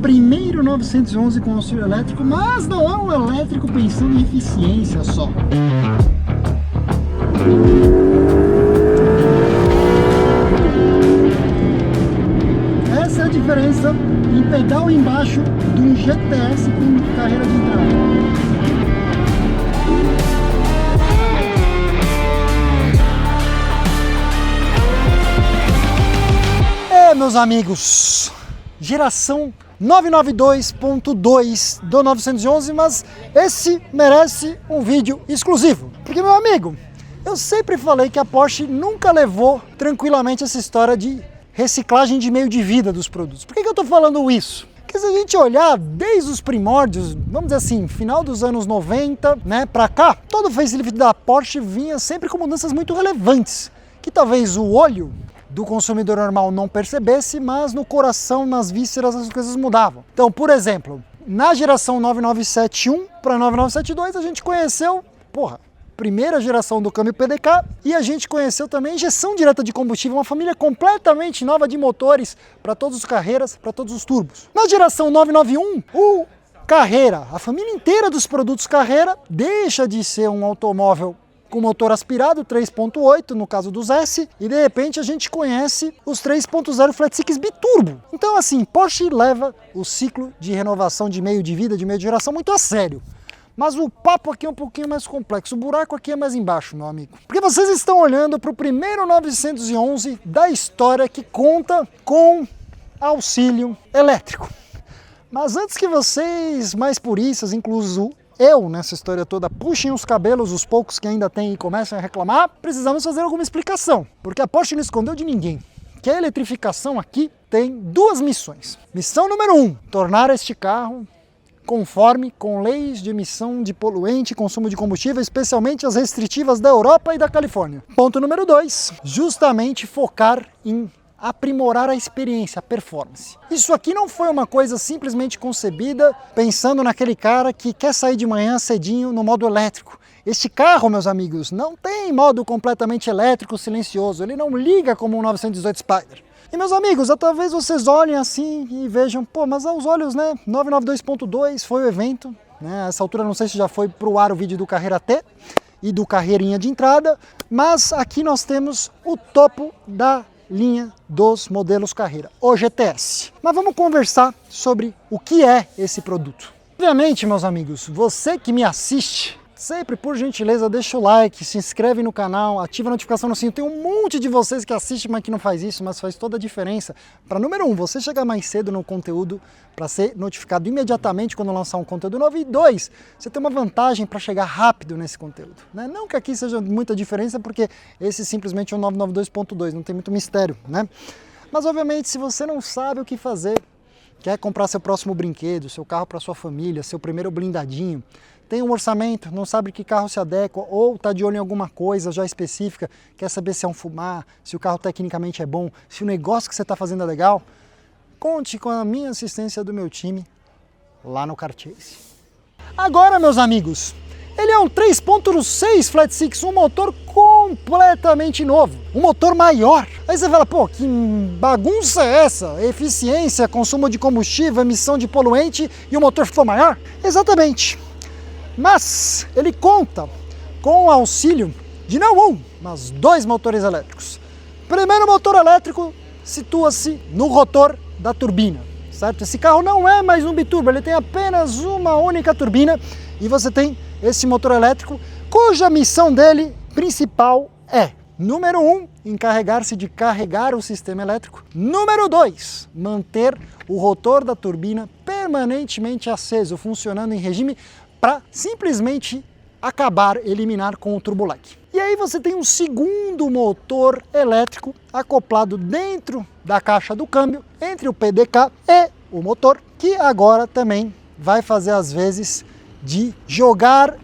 Primeiro 911 com auxílio elétrico, mas não é um elétrico pensando em eficiência só. Essa é a diferença em pedal embaixo de um GTS com carreira de entrada. Meus amigos, geração 992.2 do 911, mas esse merece um vídeo exclusivo. Porque, meu amigo, eu sempre falei que a Porsche nunca levou tranquilamente essa história de reciclagem de meio de vida dos produtos. Por que eu tô falando isso? Porque se a gente olhar desde os primórdios, vamos dizer assim, final dos anos 90, né, pra cá, todo o facelift da Porsche vinha sempre com mudanças muito relevantes, que talvez o olho do consumidor normal não percebesse, mas no coração, nas vísceras, as coisas mudavam. Então, por exemplo, na geração 9971 para 9972, a gente conheceu, primeira geração do câmbio PDK, e a gente conheceu também injeção direta de combustível, uma família completamente nova de motores para todos os carreiras, para todos os turbos. Na geração 991, o Carrera, a família inteira dos produtos Carrera, deixa de ser um automóvel com motor aspirado 3.8 no caso dos S, e de repente a gente conhece os 3.0 Flat Six biturbo. Então assim, Porsche leva o ciclo de renovação de meio de vida, de meio de geração muito a sério. Mas o papo aqui é um pouquinho mais complexo, o buraco aqui é mais embaixo, meu amigo. Porque vocês estão olhando para o primeiro 911 da história que conta com auxílio elétrico. Mas antes que vocês mais puristas, incluso eu, nessa história toda, puxem os cabelos, os poucos que ainda têm e comecem a reclamar, precisamos fazer alguma explicação, porque a Porsche não escondeu de ninguém que a eletrificação aqui tem duas missões. Missão número 1, tornar este carro conforme com leis de emissão de poluente e consumo de combustível, especialmente as restritivas da Europa e da Califórnia. Ponto número 2, justamente focar em aprimorar a experiência, a performance. Isso aqui não foi uma coisa simplesmente concebida pensando naquele cara que quer sair de manhã cedinho no modo elétrico. Este carro, meus amigos, não tem modo completamente elétrico silencioso, ele não liga como um 918 Spider. E meus amigos, talvez vocês olhem assim e vejam, mas aos olhos, né, 992.2 foi o evento, né, a essa altura não sei se já foi pro ar o vídeo do Carreira T e do Carreirinha de entrada, mas aqui nós temos o topo da linha dos modelos Carreira, o GTS. Mas vamos conversar sobre o que é esse produto. Obviamente, meus amigos, você que me assiste, sempre por gentileza deixa o like, se inscreve no canal, ativa a notificação no sininho. Tem um monte de vocês que assistem, mas que não faz isso, mas faz toda a diferença. Para número 1, você chegar mais cedo no conteúdo, para ser notificado imediatamente quando lançar um conteúdo novo. E 2, você tem uma vantagem para chegar rápido nesse conteúdo, né? Não que aqui seja muita diferença, porque esse simplesmente é o 992.2, não tem muito mistério, né? Mas obviamente, se você não sabe o que fazer, quer comprar seu próximo brinquedo, seu carro para sua família, seu primeiro blindadinho, tem um orçamento, não sabe que carro se adequa, ou está de olho em alguma coisa já específica, quer saber se é um fumar, se o carro tecnicamente é bom, se o negócio que você está fazendo é legal, conte com a minha assistência do meu time lá no Carchase. Agora, meus amigos, ele é um 3.6 Flat Six, um motor completamente novo, um motor maior. Aí você fala, que bagunça é essa? Eficiência, consumo de combustível, emissão de poluente e o motor ficou maior? Exatamente. Mas ele conta com o auxílio de não um, mas 2 motores elétricos. Primeiro motor elétrico situa-se no rotor da turbina, certo? Esse carro não é mais um biturbo, ele tem apenas uma única turbina e você tem esse motor elétrico cuja missão dele principal é, número 1, encarregar-se de carregar o sistema elétrico. Número 2, manter o rotor da turbina permanentemente aceso, funcionando em regime para simplesmente eliminar com o turbo lag. E aí você tem um segundo motor elétrico acoplado dentro da caixa do câmbio, entre o PDK e o motor, que agora também vai fazer as vezes de jogar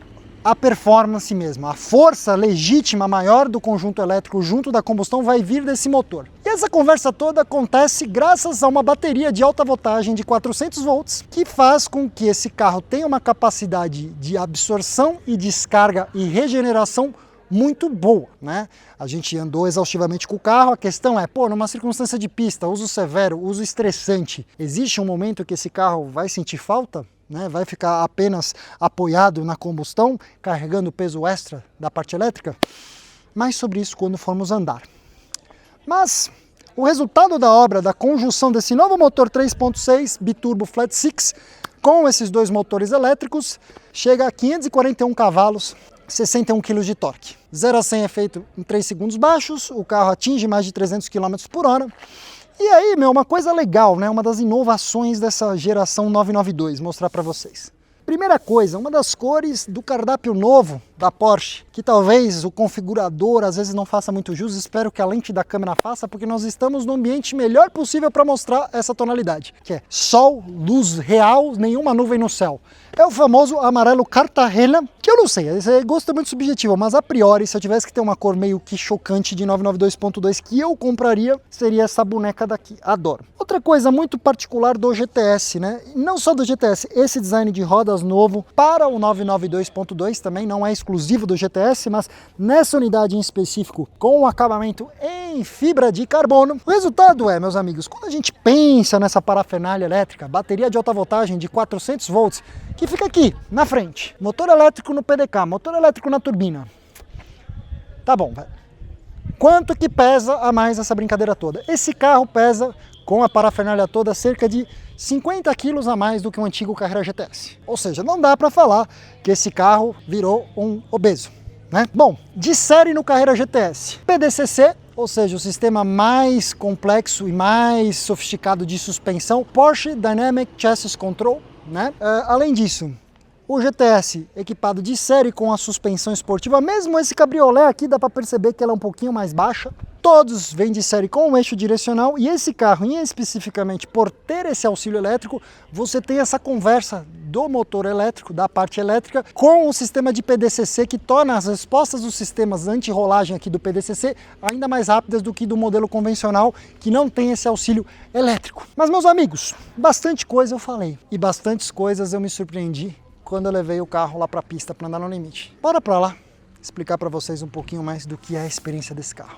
a performance mesmo. A força legítima maior do conjunto elétrico junto da combustão vai vir desse motor. E essa conversa toda acontece graças a uma bateria de alta voltagem de 400 volts, que faz com que esse carro tenha uma capacidade de absorção e descarga e regeneração muito boa, né? A gente andou exaustivamente com o carro, a questão é, pô, numa circunstância de pista, uso severo, uso estressante, existe um momento que esse carro vai sentir falta? Né? Vai ficar apenas apoiado na combustão, carregando o peso extra da parte elétrica? Mais sobre isso quando formos andar. Mas o resultado da obra, da conjunção desse novo motor 3.6 biturbo flat six com esses dois motores elétricos, chega a 541 cavalos, 61 kg de torque. 0 a 100 é feito em 3 segundos baixos, o carro atinge mais de 300 km por hora. E aí, meu, uma coisa legal, né? Uma das inovações dessa geração 992, mostrar para vocês. Primeira coisa, uma das cores do cardápio novo da Porsche, que talvez o configurador às vezes não faça muito jus, espero que a lente da câmera faça, porque nós estamos no ambiente melhor possível para mostrar essa tonalidade, que é sol, luz real, nenhuma nuvem no céu. É o famoso amarelo Cartagena, que eu não sei, esse gosto é muito subjetivo, mas a priori, se eu tivesse que ter uma cor meio que chocante de 992.2 que eu compraria, seria essa boneca daqui, adoro. Outra coisa muito particular do GTS, né? Não só do GTS, esse design de rodas novo para o 992.2 também não é exclusivo do GTS, mas nessa unidade em específico, com o acabamento em fibra de carbono. O resultado é, meus amigos, quando a gente pensa nessa parafernália elétrica, bateria de alta voltagem de 400 volts, que fica aqui, na frente, motor elétrico no PDK, motor elétrico na turbina. Tá bom, velho. Quanto que pesa a mais essa brincadeira toda? Esse carro pesa, com a parafernália toda, cerca de 50 quilos a mais do que o antigo Carrera GTS. Ou seja, não dá para falar que esse carro virou um obeso, né? Bom, de série no Carrera GTS, PDCC, ou seja, o sistema mais complexo e mais sofisticado de suspensão, Porsche Dynamic Chassis Control, né? Além disso, o GTS equipado de série com a suspensão esportiva, mesmo esse cabriolé aqui dá para perceber que ela é um pouquinho mais baixa. Todos vêm de série com o eixo direcional e esse carro, especificamente por ter esse auxílio elétrico, você tem essa conversa do motor elétrico, da parte elétrica, com o sistema de PDCC que torna as respostas dos sistemas anti-rolagem aqui do PDCC ainda mais rápidas do que do modelo convencional, que não tem esse auxílio elétrico. Mas, meus amigos, bastante coisa eu falei e bastantes coisas eu me surpreendi quando eu levei o carro lá para a pista para andar no limite. Bora para lá explicar para vocês um pouquinho mais do que é a experiência desse carro.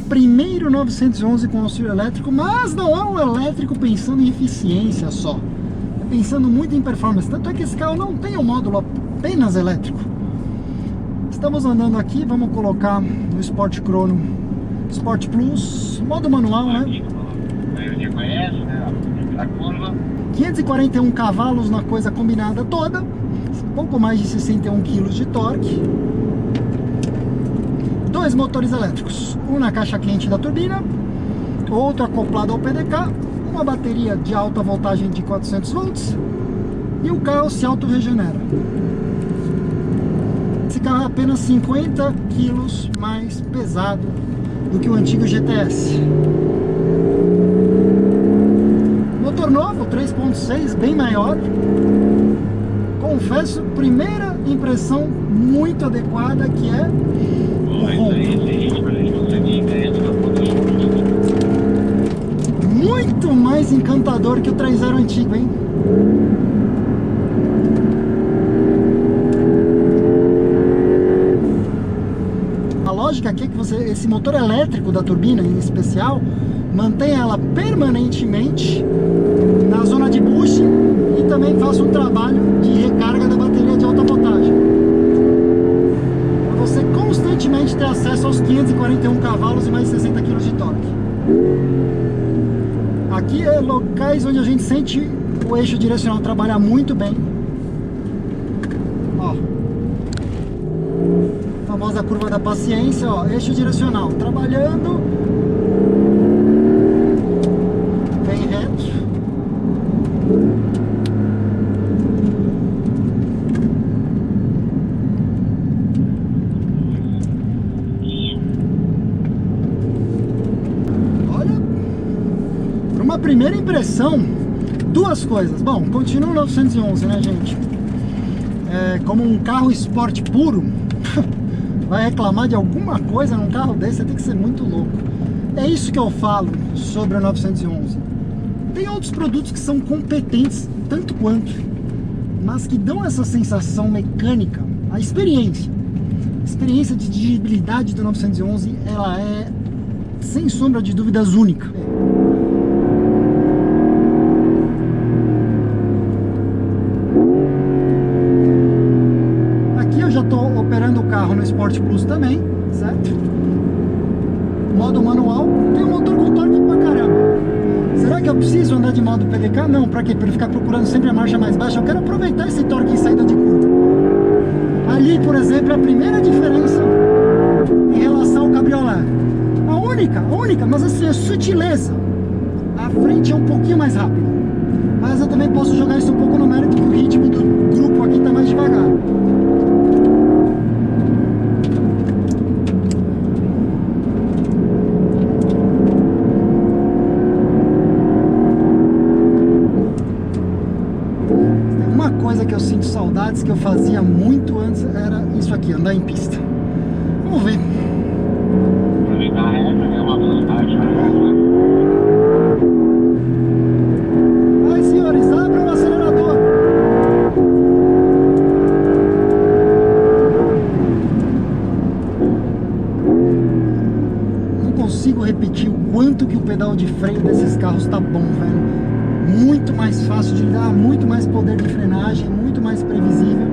Primeiro 911 com auxílio elétrico, mas não é um elétrico pensando em eficiência só. É pensando muito em performance. Tanto é que esse carro não tem um módulo apenas elétrico. Estamos andando aqui, vamos colocar no Sport Chrono Sport Plus, modo manual, né? 541 cavalos na coisa combinada toda, pouco mais de 61 kg de torque. Dois motores elétricos, um na caixa quente da turbina, outro acoplado ao PDK, uma bateria de alta voltagem de 400 volts e o carro se auto-regenera. Esse carro é apenas 50 quilos mais pesado do que o antigo GTS. Motor novo, 3.6, bem maior. Confesso, primeira impressão muito adequada, que é o ronco. Muito mais encantador que o 3.0 antigo, hein? A lógica aqui é que esse motor elétrico da turbina, em especial, mantém ela permanentemente na zona de bushing e também faça um trabalho de recarga da bateria de alta voltagem, para você constantemente ter acesso aos 541 cavalos e mais 60 kg de torque. Aqui é locais onde a gente sente o eixo direcional trabalhar muito bem. Ó, a famosa curva da paciência, ó, eixo direcional trabalhando, vem reto. Uma primeira impressão, duas coisas. Bom, continua o 911, né, gente? Como um carro esporte puro, vai reclamar de alguma coisa num carro desse, você tem que ser muito louco. É isso que eu falo sobre a 911. Tem outros produtos que são competentes, tanto quanto, mas que dão essa sensação mecânica, a experiência experiência de dirigibilidade do 911, ela é, sem sombra de dúvidas, única. Aqui eu já estou operando o carro no Sport Plus também, certo? Modo manual, tem um motor com torque pra caramba. Será que eu preciso andar de modo PDK? Não, pra quê? Pra eu ficar procurando sempre a marcha mais baixa. Eu quero aproveitar esse torque em saída de curva. Ali, por exemplo, é a primeira diferença em relação ao cabriolé. A única, mas assim, é sutileza. A frente é um pouquinho mais rápida. Mas eu também posso jogar isso um pouco no mérito que o ritmo do grupo aqui tá mais devagar. Uma coisa que eu sinto saudades, que eu fazia muito antes, era isso aqui, andar em pista. Vamos ver. Ai, senhores, abram o acelerador. Não consigo repetir o quanto que o pedal de freio desses carros tá bom, velho. Muito mais fácil de lidar, muito mais poder de frenagem, muito mais previsível.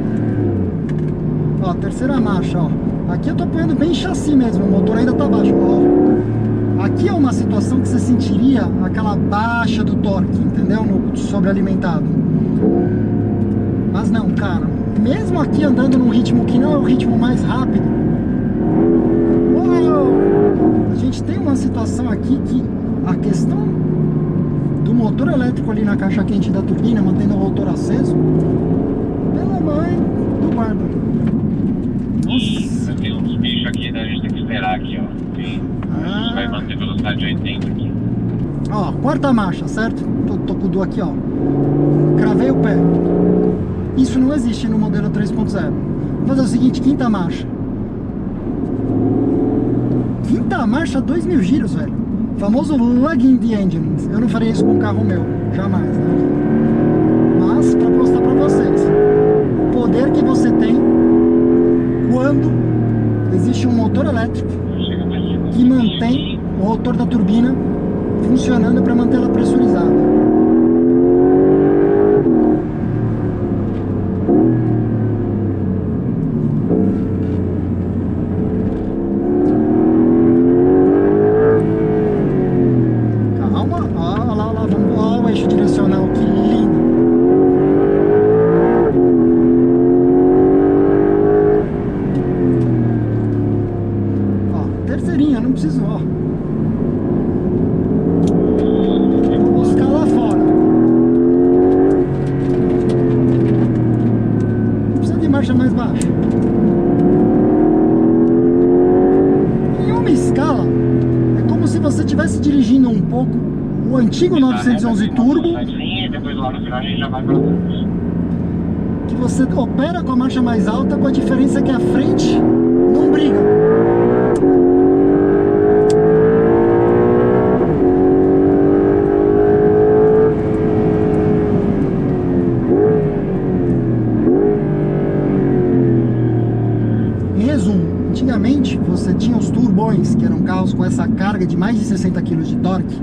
Ó, terceira marcha, ó. Aqui eu tô apoiando bem chassi mesmo, o motor ainda tá baixo, ó. Aqui é uma situação que você sentiria aquela baixa do torque, entendeu? No sobrealimentado. Mas não, cara, mesmo aqui andando num ritmo que não é o ritmo mais rápido, uau, a gente tem uma situação aqui que a questão do motor elétrico ali na caixa quente da turbina, mantendo o rotor aceso, pela mãe do guarda. Nossa. Tem uns bichos aqui, né? A gente tem que esperar aqui, ó. Tem... A gente vai manter velocidade de 80 aqui. Ó, quarta marcha, certo? Tô com o do aqui, ó. Cravei o pé. Isso não existe no modelo 3.0. Vou fazer o seguinte, quinta marcha. Quinta marcha, 2.000 giros, velho. Famoso lugging the engines. Eu não faria isso com um carro meu, jamais, né? Mas, pra mostrar pra vocês o poder que você tem quando existe um motor elétrico que mantém o rotor da turbina funcionando para mantê-la pressurizada. Não preciso, ó. Vou buscar lá fora. Não precisa de marcha mais baixa. Em uma escala, é como se você estivesse dirigindo um pouco o antigo 911 Turbo, que você opera com a marcha mais alta, com a diferença que a frente não briga. Antigamente você tinha os turbões, que eram carros com essa carga de mais de 60 kg de torque,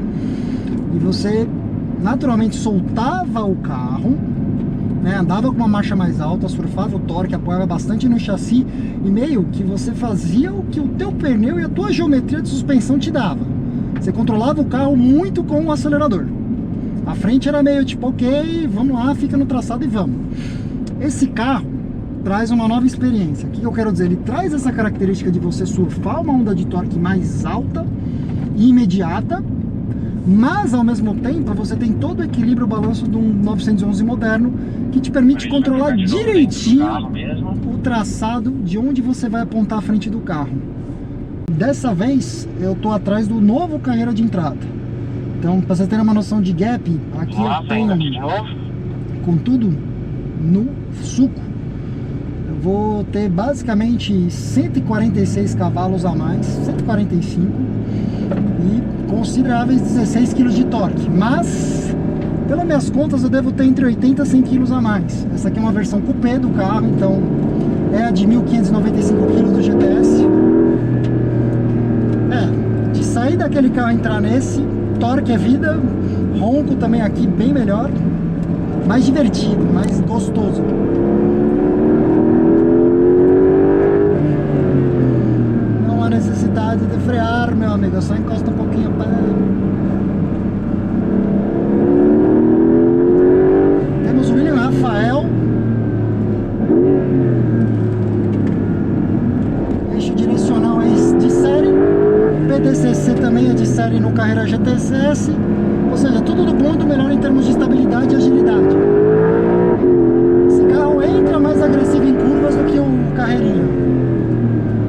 e você naturalmente soltava o carro, né, andava com uma marcha mais alta, surfava o torque, apoiava bastante no chassi, e meio que você fazia o que o teu pneu e a tua geometria de suspensão te dava. Você controlava o carro muito com o acelerador. A frente era meio tipo, ok, vamos lá, fica no traçado e vamos. Esse carro traz uma nova experiência. O que eu quero dizer? Ele traz essa característica de você surfar uma onda de torque mais alta e imediata, mas ao mesmo tempo você tem todo o equilíbrio, o balanço de um 911 moderno, que te permite controlar direitinho o traçado de onde você vai apontar a frente do carro. Dessa vez eu tô atrás do novo carreira de entrada. Então, para vocês terem uma noção de gap, aqui eu tenho com tudo no suco. Vou ter basicamente 146 cavalos a mais, 145, e consideráveis 16 kg de torque, mas pelas minhas contas eu devo ter entre 80 e 100 kg a mais. Essa aqui é uma versão coupé do carro, então é a de 1.595 kg do GTS. De sair daquele carro e entrar nesse, torque é vida, ronco também aqui bem melhor, mais divertido, mais gostoso. Não há necessidade de frear, meu amigo, só encosta um pouquinho para... Temos o William Rafael. Eixo direcional é de série. PDCC também é de série no Carrera GTS. Ou seja, tudo do bom e do melhor em termos de estabilidade e agilidade. Esse carro entra mais agressivo em curvas do que o Carreirinha.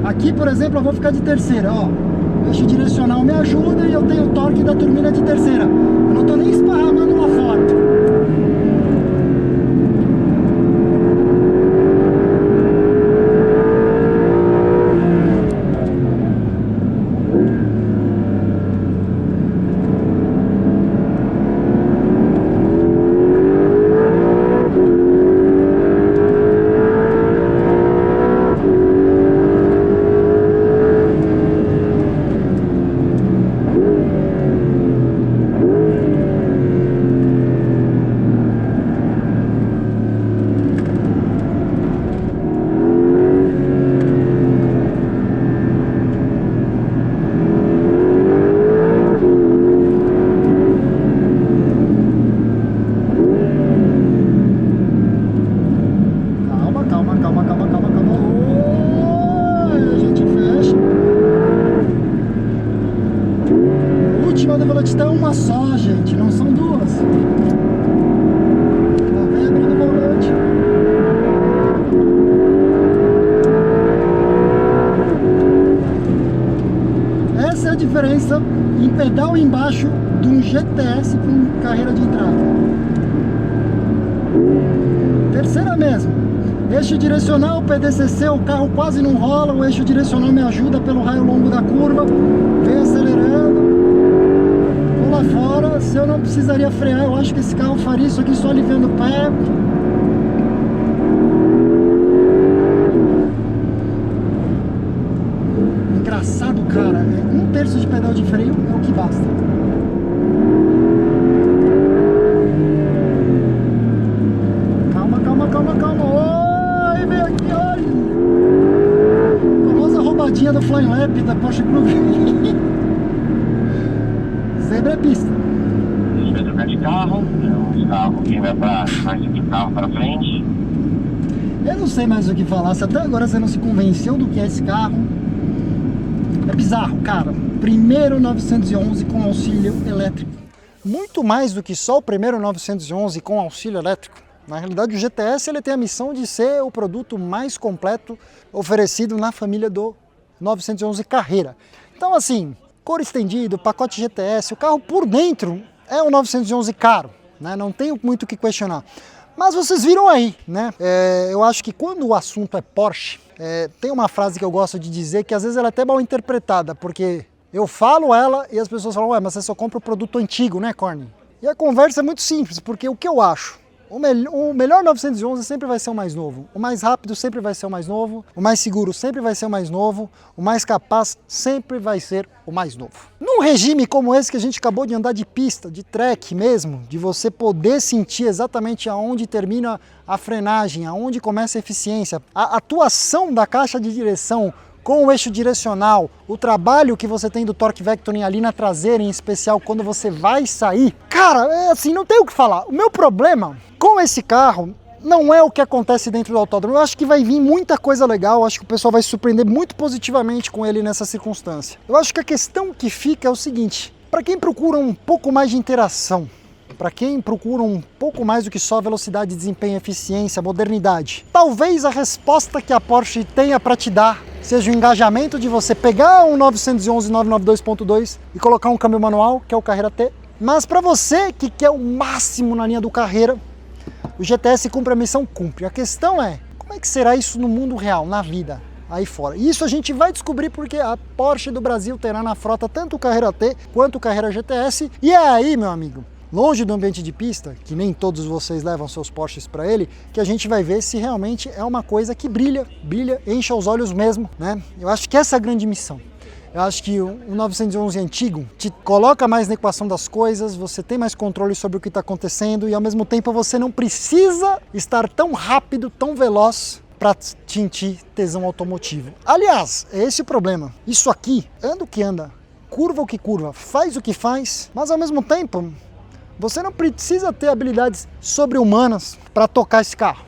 Aqui, por exemplo, eu vou ficar de terceira, ó. O eixo direcional me ajuda e eu tenho o torque da turbina de terceira. Eu não estou nem esparramando lá fora. É uma só, gente, não são duas. Lá vem abrindo o volante. Essa é a diferença em pedal embaixo de um GTS para um carreira de entrada. Terceira mesmo. Eixo direcional, PDCC, o carro quase não rola. O eixo direcional me ajuda pelo raio longo da curva. Vem acelerando. Lá fora, se eu não precisaria frear, eu acho que esse carro faria isso aqui só aliviando o pé. Engraçado, cara, 1/3 de pedal de freio é o que basta. Calma, calma, calma, calma. Oi, vem aqui, olha. A famosa roubadinha do Flying Lap da Porsche Club. Zebra é pista. A gente vai trocar de carro. O carro que vai do carro para frente. Eu não sei mais o que falar. Se até agora você não se convenceu do que é esse carro, é bizarro, cara. Primeiro 911 com auxílio elétrico. Muito mais do que só o primeiro 911 com auxílio elétrico. Na realidade, o GTS ele tem a missão de ser o produto mais completo oferecido na família do 911 Carreira. Então, assim, cor estendido, pacote GTS, o carro por dentro é um 911 caro, né? Não tenho muito o que questionar. Mas vocês viram aí, né? Eu acho que quando o assunto é Porsche, tem uma frase que eu gosto de dizer que às vezes ela é até mal interpretada, porque eu falo ela e as pessoas falam, ué, mas você só compra o produto antigo, né, Corny? E a conversa é muito simples, porque o que eu acho? O melhor 911 sempre vai ser o mais novo, o mais rápido sempre vai ser o mais novo, o mais seguro sempre vai ser o mais novo, o mais capaz sempre vai ser o mais novo. Num regime como esse que a gente acabou de andar de pista, de track mesmo, de você poder sentir exatamente aonde termina a frenagem, aonde começa a eficiência, a atuação da caixa de direção com o eixo direcional, o trabalho que você tem do torque vectoring ali na traseira, em especial quando você vai sair, cara, é assim, não tem o que falar. O meu problema com esse carro não é o que acontece dentro do autódromo. Eu acho que vai vir muita coisa legal, eu acho que o pessoal vai se surpreender muito positivamente com ele nessa circunstância. Eu acho que a questão que fica é o seguinte, para quem procura um pouco mais de interação, para quem procura um pouco mais do que só velocidade, desempenho, eficiência, modernidade, talvez a resposta que a Porsche tenha para te dar seja o engajamento de você pegar um 911 992.2 e colocar um câmbio manual, que é o Carrera T. Mas para você que quer o máximo na linha do Carrera, o GTS cumpre a missão? Cumpre. A questão é, como é que será isso no mundo real, na vida, aí fora? E isso a gente vai descobrir porque a Porsche do Brasil terá na frota tanto o Carrera T quanto o Carrera GTS. E é aí, meu amigo, longe do ambiente de pista, que nem todos vocês levam seus Porsches para ele, que a gente vai ver se realmente é uma coisa que brilha, enche os olhos mesmo, né? Eu acho que essa é a grande missão. Eu acho que o 911 antigo te coloca mais na equação das coisas, você tem mais controle sobre o que está acontecendo e ao mesmo tempo você não precisa estar tão rápido, tão veloz para sentir tesão automotivo. Aliás, é esse o problema. Isso aqui, anda o que anda, curva o que curva, faz o que faz, mas ao mesmo tempo você não precisa ter habilidades sobre-humanas para tocar esse carro.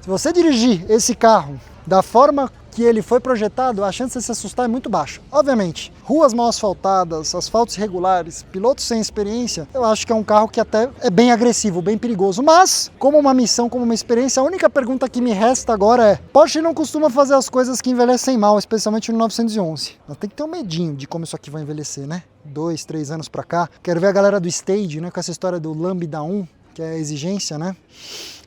Se você dirigir esse carro da forma que ele foi projetado, a chance de se assustar é muito baixa. Obviamente, ruas mal asfaltadas, asfaltos irregulares, pilotos sem experiência, eu acho que é um carro que até é bem agressivo, bem perigoso. Mas, como uma missão, como uma experiência, a única pergunta que me resta agora é: Porsche não costuma fazer as coisas que envelhecem mal, especialmente no 911. Mas tem que ter um medinho de como isso aqui vai envelhecer, né? 2, 3 anos pra cá. Quero ver a galera do Stage, né, com essa história do Lambda 1, que é a exigência, né?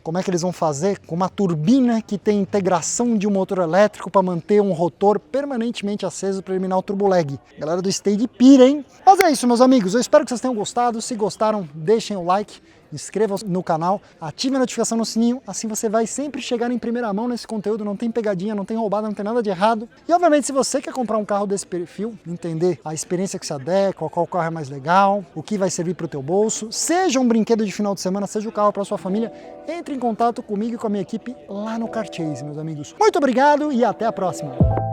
Como é que eles vão fazer com uma turbina que tem integração de um motor elétrico para manter um rotor permanentemente aceso para eliminar o turbo lag. Galera do Stage pira, hein? Mas é isso, meus amigos. Eu espero que vocês tenham gostado. Se gostaram, deixem o like, inscrevam-se no canal, ativem a notificação no sininho, assim você vai sempre chegar em primeira mão nesse conteúdo, não tem pegadinha, não tem roubada, não tem nada de errado. E obviamente, se você quer comprar um carro desse perfil, entender a experiência que se adequa, qual carro é mais legal, o que vai servir para o teu bolso, seja um brinquedo de final de semana, seja o carro para sua família, entre em contato comigo e com a minha equipe lá no Car Chase, meus amigos. Muito obrigado e até a próxima!